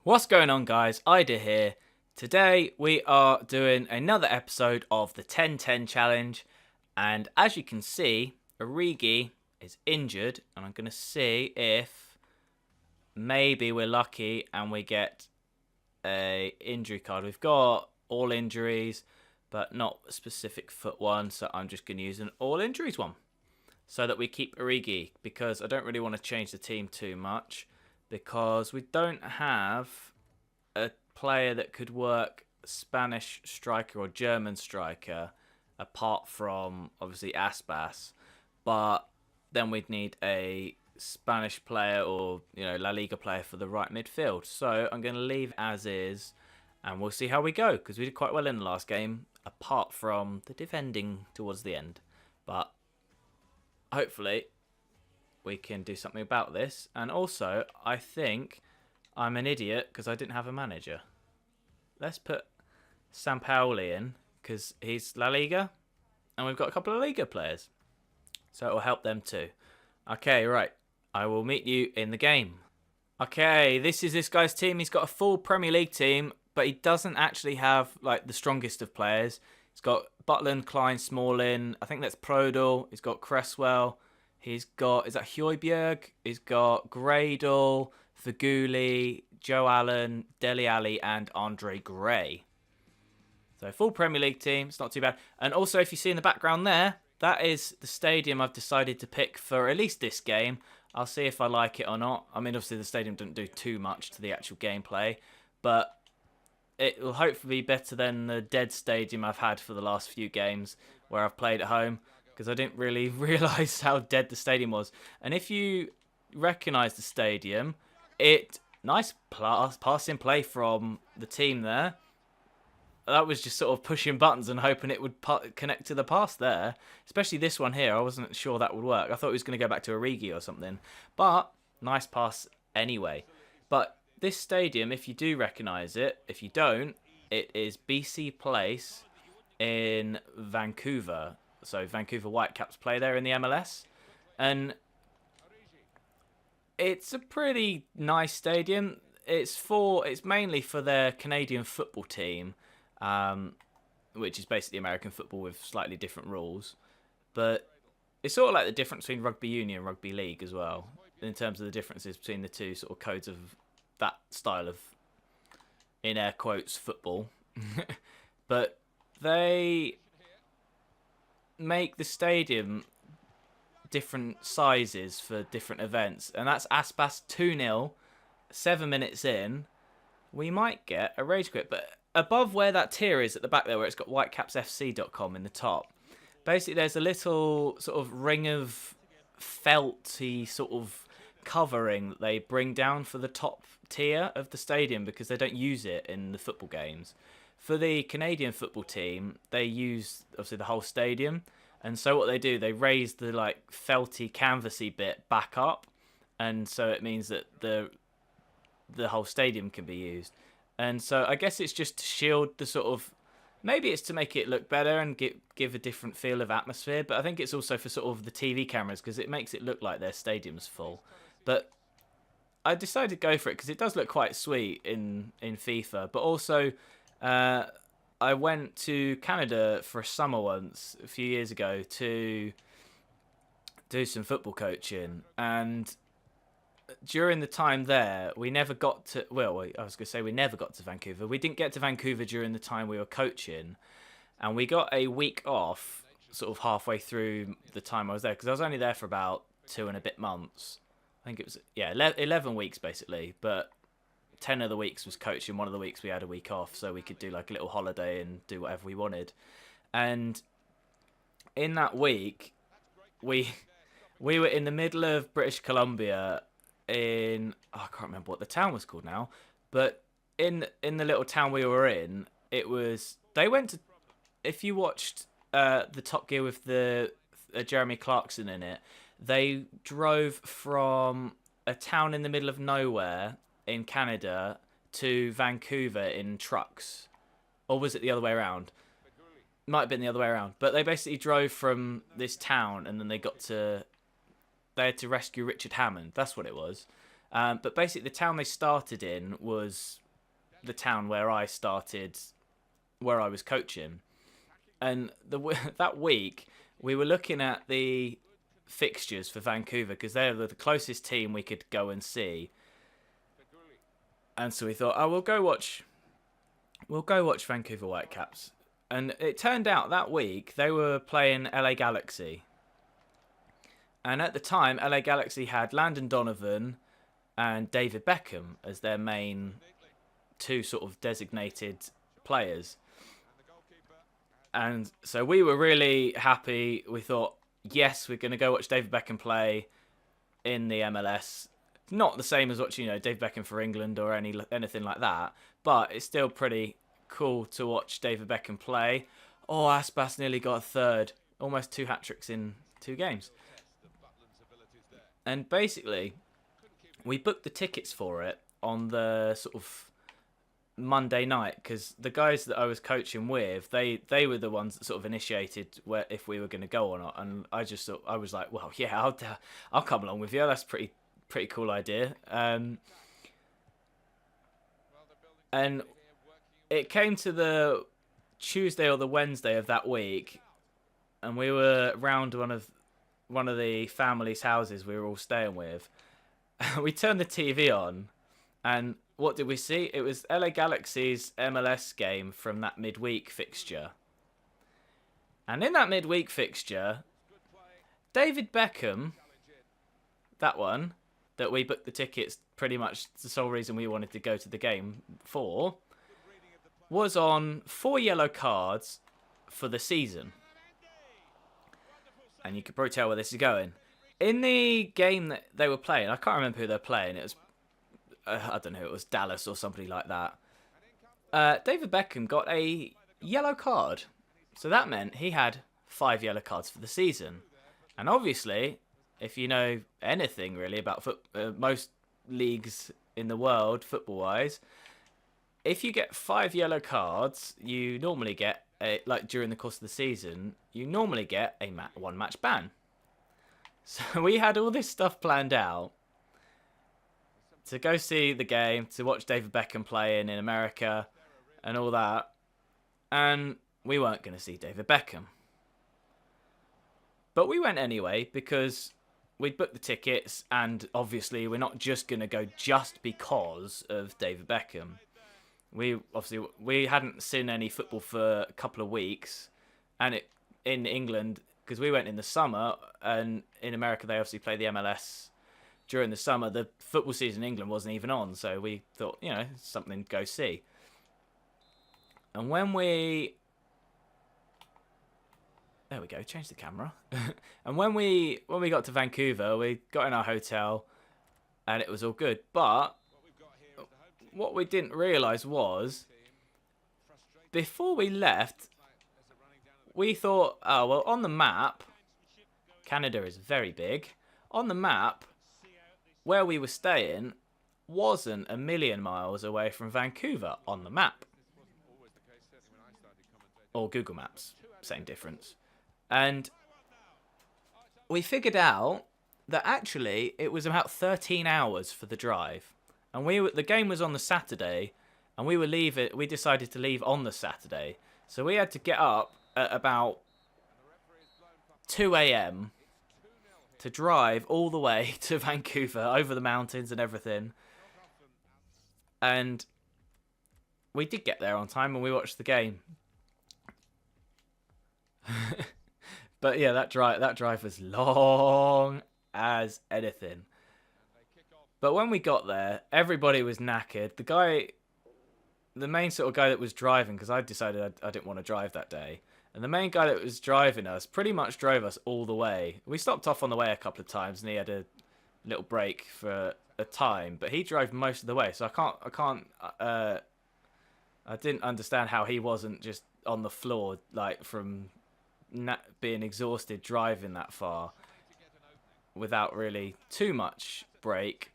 What's going on, guys? Ida here. Today we are doing another episode of the 10-10 challenge, and as you can see, Origi is injured, and I'm going to see if maybe we're lucky and we get a injury card. We've got all injuries, but not a specific foot one, so I'm just going to use an all injuries one so that we keep Origi, because I don't really want to change the team too much, because we don't have a player that could work Spanish striker or German striker apart from obviously Aspas, but then we'd need a Spanish player or La Liga player for the right midfield. So I'm going to leave as is, and we'll see how we go, because we did quite well in the last game apart from the defending towards the end, but hopefully we can do something about this. And also, I think I'm an idiot because I didn't have a manager. Let's put Sampaoli in because he's La Liga, and we've got a couple of Liga players, so it will help them too. Okay, right. I will meet you in the game. Okay, this is this guy's team. He's got a full Premier League team, but he doesn't actually have like the strongest of players. He's got Butland, Klein, Smalling. I think that's Prodel. He's got Cresswell. He's got, is that Højbjerg? He's got Gradle, Faguli, Joe Allen, Dele Alli, and Andre Gray. So full Premier League team. It's not too bad. And also, if you see in the background there, that is the stadium I've decided to pick for at least this game. I'll see if I like it or not. I mean, obviously the stadium doesn't do too much to the actual gameplay, but it will hopefully be better than the dead stadium I've had for the last few games where I've played at home, because I didn't really realise how dead the stadium was. And if you recognise the stadium, nice passing play from the team there. That was just sort of pushing buttons and hoping it would connect to the pass there. Especially this one here, I wasn't sure that would work. I thought it was going to go back to Origi or something. But nice pass anyway. But this stadium, if you do recognise it, if you don't, it is BC Place in Vancouver. So Vancouver Whitecaps play there in the MLS. And it's a pretty nice stadium. It's mainly for their Canadian football team, which is basically American football with slightly different rules. But it's sort of like the difference between rugby union and rugby league as well, in terms of the differences between the two sort of codes of that style of, in air quotes, football. But they make the stadium different sizes for different events, and that's Aspas 2-0, 7 minutes in. We might get a rage quit, but above where that tier is at the back there, where it's got whitecapsfc.com in the top, basically there's a little sort of ring of felty sort of covering that they bring down for the top tier of the stadium, because they don't use it in the football games. For the Canadian football team, they use obviously the whole stadium, and so what they do, they raise the like felty canvassy bit back up, and so it means that the whole stadium can be used. And so I guess it's just to shield the sort of, maybe it's to make it look better and give a different feel of atmosphere, but I think it's also for sort of the TV cameras, because it makes it look like their stadium's full. But I decided to go for it because it does look quite sweet in FIFA, but also I went to Canada for a summer once a few years ago to do some football coaching, and during the time there, we never got to, well, I was going to say we never got to Vancouver. We didn't get to Vancouver during the time we were coaching, and we got a week off sort of halfway through the time I was there, because I was only there for about 2 and a bit months. I think it was, 11 weeks basically, but 10 of the weeks was coaching. One of the weeks we had a week off, so we could do like a little holiday and do whatever we wanted. And in that week, we were in the middle of British Columbia in, I can't remember what the town was called now, but in the little town we were in, it was, they went to, if you watched the Top Gear with the Jeremy Clarkson in it, they drove from a town in the middle of nowhere in Canada to Vancouver in trucks. Or was it the other way around? Might have been the other way around. But they basically drove from this town, and then they had to rescue Richard Hammond. That's what it was. But basically, the town they started in was the town where I started, where I was coaching. And that week, we were looking at the fixtures for Vancouver because they were the closest team we could go and see. And so we thought, oh, we'll go watch Vancouver Whitecaps. And it turned out that week they were playing LA Galaxy. And at the time, LA Galaxy had Landon Donovan and David Beckham as their main two sort of designated players. And so we were really happy. We thought, yes, we're going to go watch David Beckham play in the MLS. Not the same as watching, David Beckham for England or anything like that, but it's still pretty cool to watch David Beckham play. Oh, Aspas nearly got a third. Almost 2 hat-tricks in 2 games. And basically, we booked the tickets for it on the sort of Monday night because the guys that I was coaching with, they were the ones that sort of initiated if we were going to go or not. And I was like, well, yeah, I'll come along with you. That's pretty cool idea. And it came to the Tuesday or the Wednesday of that week, and we were round one of the family's houses we were all staying with. We turned the TV on, and what did we see? It was LA Galaxy's MLS game from that midweek fixture. And in that midweek fixture, David Beckham, that one, that we booked the tickets, pretty much the sole reason we wanted to go to the game for, was on 4 yellow cards for the season. And you could probably tell where this is going. In the game that they were playing, I can't remember who they were playing. It was, I don't know, it was Dallas or somebody like that. David Beckham got a yellow card. So that meant he had 5 yellow cards for the season. And obviously, if you know anything really about most leagues in the world, football-wise, if you get 5 yellow cards, you normally get, like during the course of the season, you normally get a 1-match ban. So we had all this stuff planned out to go see the game, to watch David Beckham playing in America and all that. And we weren't going to see David Beckham. But we went anyway because we'd booked the tickets, and obviously we're not just going to go just because of David Beckham. We hadn't seen any football for a couple of weeks, and in England, because we went in the summer, and in America they obviously play the MLS during the summer. The football season in England wasn't even on, so we thought, something to go see. And there we go, change the camera. And when we got to Vancouver, we got in our hotel, and it was all good. But what we didn't realise was, before we left, we thought, oh, well, on the map, Canada is very big. On the map, where we were staying wasn't a million miles away from Vancouver on the map. Or Google Maps, same difference. And we figured out that actually it was about 13 hours for the drive. And the game was on the Saturday, and we decided to leave on the Saturday. So we had to get up at about 2 a.m. to drive all the way to Vancouver, over the mountains and everything. And we did get there on time, and we watched the game. But yeah, that drive was long as anything. But when we got there, everybody was knackered. The main sort of guy that was driving, because I decided I didn't want to drive that day, and the main guy that was driving us pretty much drove us all the way. We stopped off on the way a couple of times, and he had a little break for a time, but he drove most of the way. So I didn't understand how he wasn't just on the floor, like from being exhausted driving that far without really too much break.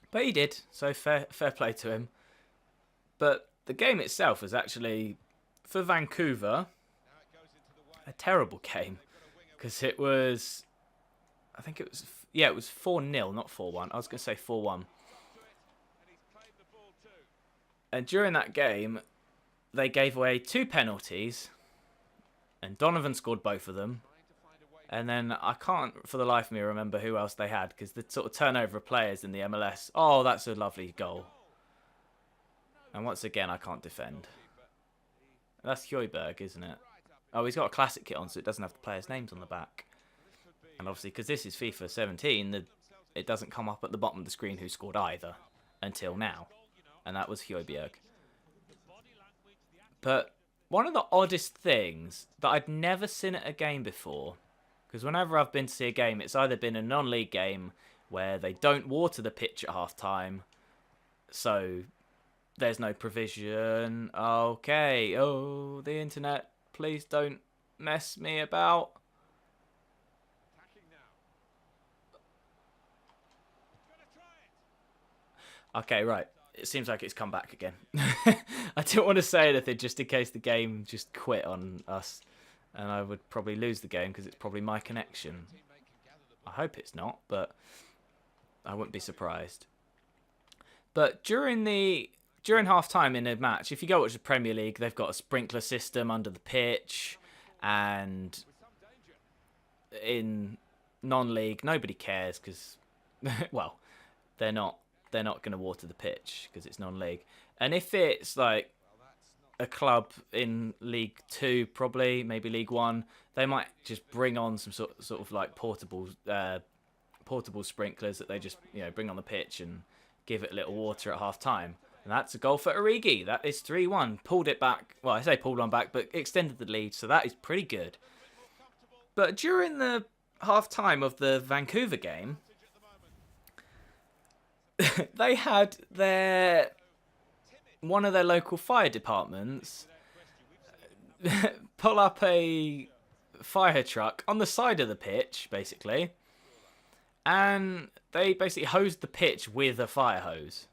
But he did, so fair play to him. But the game itself was actually, for Vancouver, a terrible game, because I think it was Yeah, it was 4-0, not 4-1. I was going to say 4-1. And during that game, they gave away 2 penalties, and Donovan scored both of them. And then I can't, for the life of me, remember who else they had, because the sort of turnover of players in the MLS. Oh, that's a lovely goal. And once again, I can't defend. That's Højbjerg, isn't it? Oh, he's got a classic kit on, so it doesn't have the players' names on the back. And obviously, because this is FIFA 17, it doesn't come up at the bottom of the screen who scored either, until now. And that was Højbjerg. But one of the oddest things that I'd never seen at a game before, because whenever I've been to see a game, it's either been a non-league game where they don't water the pitch at half-time, so there's no provision. Okay, oh, the internet, please don't mess me about. Okay, right. It seems like it's come back again. I didn't want to say anything just in case the game just quit on us. And I would probably lose the game because it's probably my connection. I hope it's not, but I wouldn't be surprised. But during half-time in a match, if you go watch the Premier League, they've got a sprinkler system under the pitch. And in non-league, nobody cares because, well, they're not going to water the pitch because it's non-league. And if it's like a club in League 2, probably, maybe League 1, they might just bring on some sort of like portable sprinklers that they just, bring on the pitch and give it a little water at half-time. And that's a goal for Origi. That is 3-1. Pulled it back. Well, I say pulled one back, but extended the lead, so that is pretty good. But during the half-time of the Vancouver game, they had one of their local fire departments pull up a fire truck on the side of the pitch, basically, and they basically hosed the pitch with a fire hose.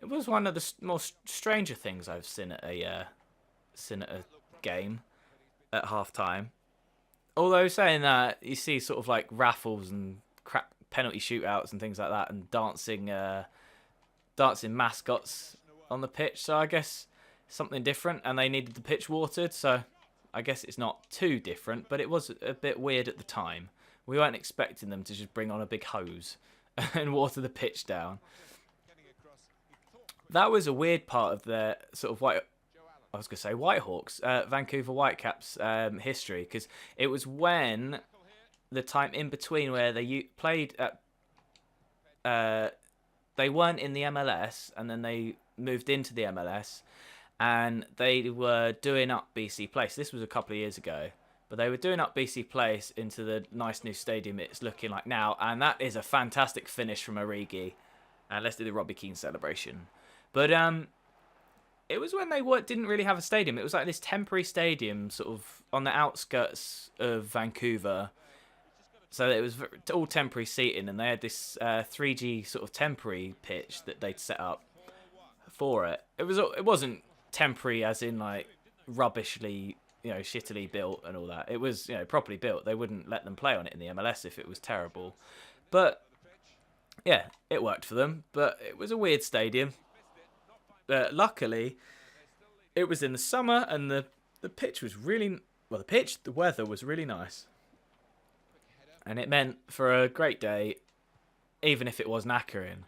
It was one of the most stranger things I've seen at a game at half time. Although saying that, you see sort of like raffles and crap penalty shootouts and things like that, and dancing mascots on the pitch. So I guess something different, and they needed the pitch watered. So I guess it's not too different, but it was a bit weird at the time. We weren't expecting them to just bring on a big hose and water the pitch down. That was a weird part of their sort of Whitehawks, Vancouver Whitecaps history, because it was when the time in between where they played at, they weren't in the MLS, and then they moved into the MLS, and they were doing up BC Place. This was a couple of years ago, but they were doing up BC Place into the nice new stadium it's looking like now, and that is a fantastic finish from Origi. And let's do the Robbie Keane celebration. But it was when they didn't really have a stadium. It was like this temporary stadium sort of on the outskirts of Vancouver. So it was all temporary seating, and they had this 3G sort of temporary pitch that they'd set up for it. It wasn't temporary as in like rubbishly, shittily built and all that. It was, properly built. They wouldn't let them play on it in the MLS if it was terrible. But yeah, it worked for them. But it was a weird stadium. Luckily, it was in the summer, and the pitch was really the weather was really nice, and it meant for a great day, even if it was knackering.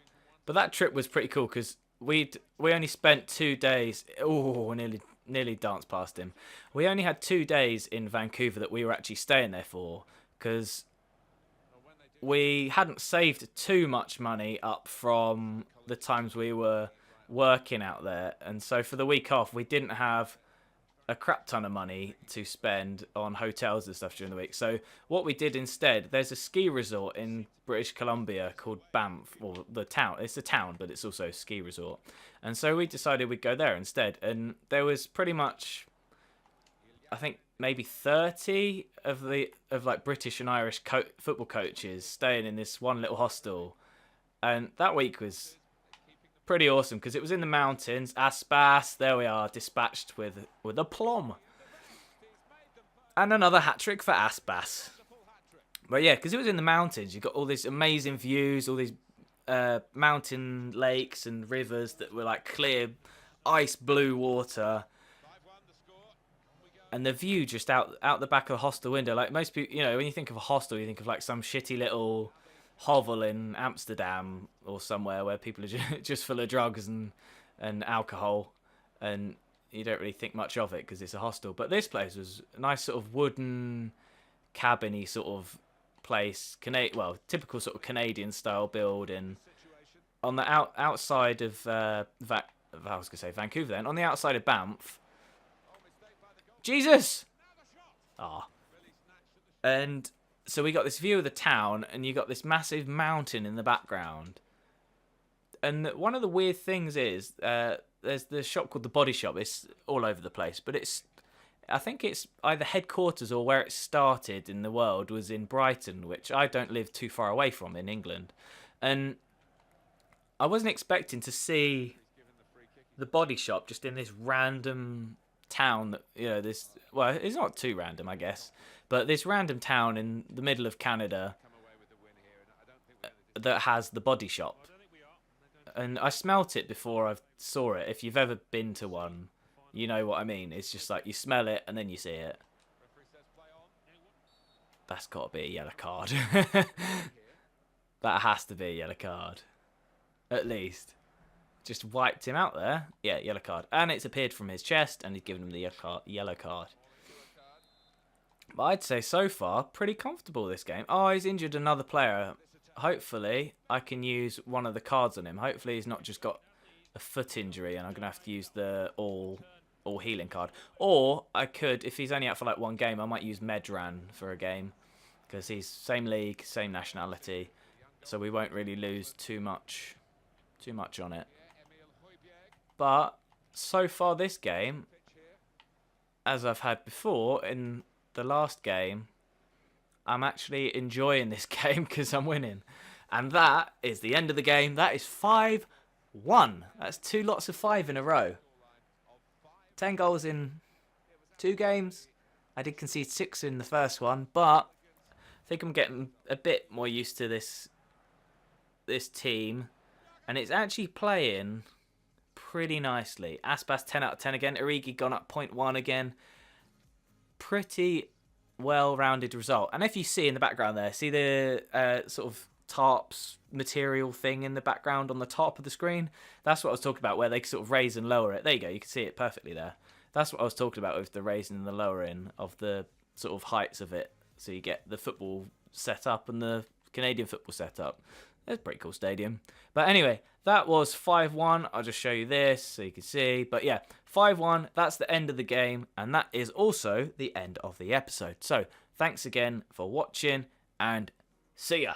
But that trip was pretty cool because we only spent 2 days. Oh, nearly danced past him. We only had 2 days in Vancouver that we were actually staying there for, because we hadn't saved too much money up from the times we were working out there, and so for the week off we didn't have a crap ton of money to spend on hotels and stuff during the week. So what we did instead, there's a ski resort in British Columbia called Banff, or the town. It's a town, but it's also a ski resort, and so we decided we'd go there instead. And there was pretty much, I think, maybe 30 of like British and Irish football coaches staying in this one little hostel, and that week was pretty awesome because it was in the mountains. Aspas, there we are, dispatched with aplomb. And another hat-trick for Aspas. But yeah, because it was in the mountains, you got all these amazing views, all these mountain lakes and rivers that were like clear, ice blue water, and the view just out the back of a hostel window. Like most people, when you think of a hostel, you think of like some shitty little hovel in Amsterdam or somewhere where people are just full of drugs and alcohol, and you don't really think much of it because it's a hostel. But this place was a nice sort of wooden cabin-y sort of place, typical sort of Canadian style building on the outside of I was gonna say Vancouver. Then on the outside of Banff. Jesus. And so we got this view of the town, and you got this massive mountain in the background. And one of the weird things is there's the shop called the Body Shop. It's all over the place, but I think it's either headquarters or where it started in the world was in Brighton, which I don't live too far away from in England. And I wasn't expecting to see the Body Shop just in this random town that, it's not too random, I guess, but this random town in the middle of Canada that has the Body Shop. And I smelt it before I saw it. If you've ever been to one, you know what I mean. It's just like you smell it and then you see it. That's got to be a yellow card. That has to be a yellow card. At least. Just wiped him out there. Yeah, yellow card. And it's appeared from his chest and he's given him the yellow card. But I'd say so far, pretty comfortable this game. Oh, he's injured another player. Hopefully, I can use one of the cards on him. Hopefully, he's not just got a foot injury and I'm going to have to use the all healing card. Or I could, if he's only out for like one game, I might use Medran for a game. Because he's same league, same nationality. So we won't really lose too much on it. But so far this game, as I've had before in the last game, I'm actually enjoying this game because I'm winning. And that is the end of the game. That is 5-1. That's 2 lots of 5 in a row. 10 goals in 2 games. I did concede 6 in the first one, but I think I'm getting a bit more used to this team. And it's actually playing pretty nicely. Aspas 10 out of 10 again. Origi gone up 0.1 again. Pretty well-rounded result. And if you see in the background there, see the sort of tarps material thing in the background on the top of the screen? That's what I was talking about, where they sort of raise and lower it. There you go. You can see it perfectly there. That's what I was talking about with the raising and the lowering of the sort of heights of it. So you get the football set up and the Canadian football set up. It's a pretty cool stadium. But anyway, that was 5-1. I'll just show you this so you can see. But yeah, 5-1. That's the end of the game. And that is also the end of the episode. So thanks again for watching and see ya.